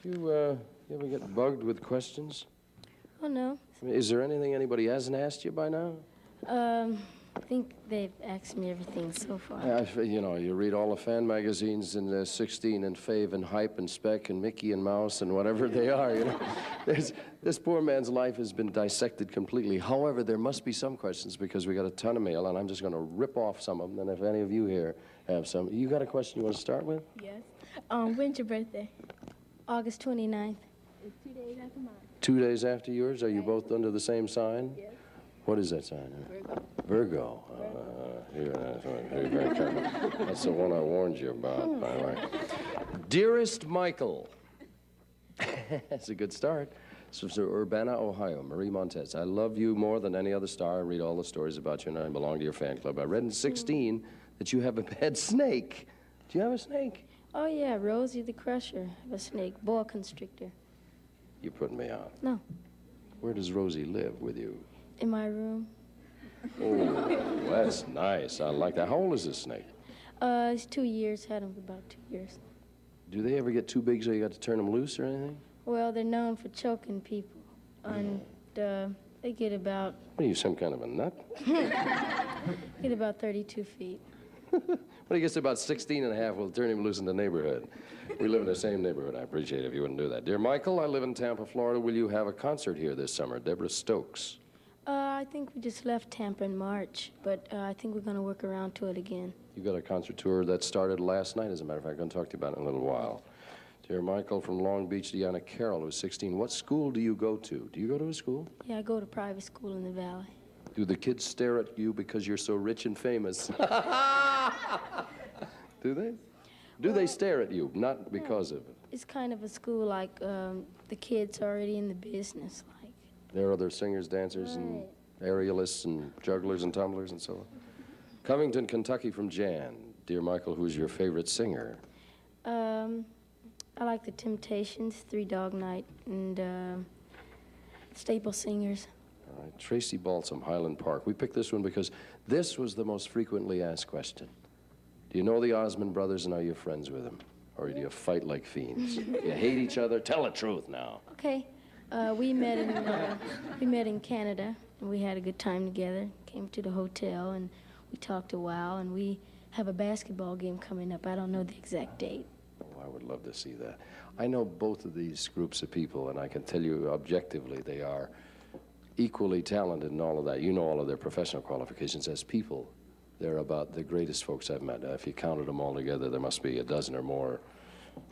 You ever get bugged with questions? Oh, no. I mean, is there anything anybody hasn't asked you by now? I think they've asked me everything so far. You know, you read all the fan magazines in 16 and Fave and Hype and Spec and Mickey and Mouse and whatever they are, you know. This poor man's life has been dissected completely. However, there must be some questions because we got a ton of mail, and I'm just going to rip off some of them. And if any of you here have some. You got a question you want to start with? Yes. When's your birthday? August 29th. It's 2 days after mine. 2 days after yours? Are you both under the same sign? Yes. What is that sign? Virgo. Here, that's right. Very, very careful. That's the one I warned you about, by the way. Dearest Michael. That's a good start. So, Urbana, Ohio, Marie Montez. I love you more than any other star. I read all the stories about you, and I belong to your fan club. I read in 16 that you have a pet snake. Do you have a snake? Oh, yeah, Rosie the Crusher. I have a snake, boa constrictor. You're putting me on. No, Where does Rosie live with you? in my room. Oh, that's nice. I like that. How old is this snake? It's 2 years, had him for about 2 years. Do they ever get too big so you got to turn them loose or anything? Well, they're known for choking people, and they get about What are you, some kind of a nut? 32 feet. When he gets to about 16 and a half, we'll turn him loose in the neighborhood. We live in the same neighborhood. I appreciate it if you wouldn't do that. Dear Michael, I live in Tampa, Florida. Will you have a concert here this summer? Deborah Stokes. I think we just left Tampa in March, but I think we're going to work around to it again. You got a concert tour that started last night, as a matter of fact. I'm going to talk to you about it in a little while. Dear Michael, from Long Beach, Deanna Carroll, who's 16. What school do you go to? Do you go to a school? Yeah, I go to private school in the Valley. Do the kids stare at you because you're so rich and famous? Do they? Do they stare at you? Not because of it. It's kind of a school like the kids are already in the business. Like There are other singers, dancers, and aerialists, and jugglers, and tumblers, and so on. Covington, Kentucky, from Jan. Dear Michael, who's your favorite singer? I like the Temptations, Three Dog Night, and Staple Singers. All right, Tracy Balsam, Highland Park. We picked this one because this was the most frequently asked question. Do you know the Osmond brothers, and are you friends with them? Or do you fight like fiends? You hate each other? Tell the truth now. Okay, we met in Canada, and we had a good time together. Came to the hotel, and we talked a while, and we have a basketball game coming up. I don't know the exact date. Oh, I would love to see that. I know both of these groups of people, and I can tell you objectively they are equally talented in all of that. You know all of their professional qualifications. As people, they're about the greatest folks I've met. If you counted them all together, there must be a dozen or more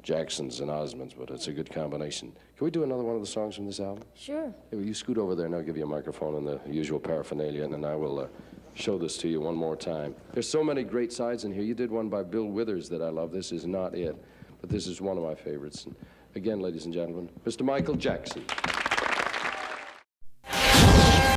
Jacksons and Osmonds, but it's a good combination. Can we do another one of the songs from this album? Sure. Hey, will you scoot over there, and I'll give you a microphone and the usual paraphernalia, and then I will show this to you one more time. There's so many great sides in here. You did one by Bill Withers that I love. This is not it, but this is one of my favorites. And again, ladies and gentlemen, Mr. Michael Jackson.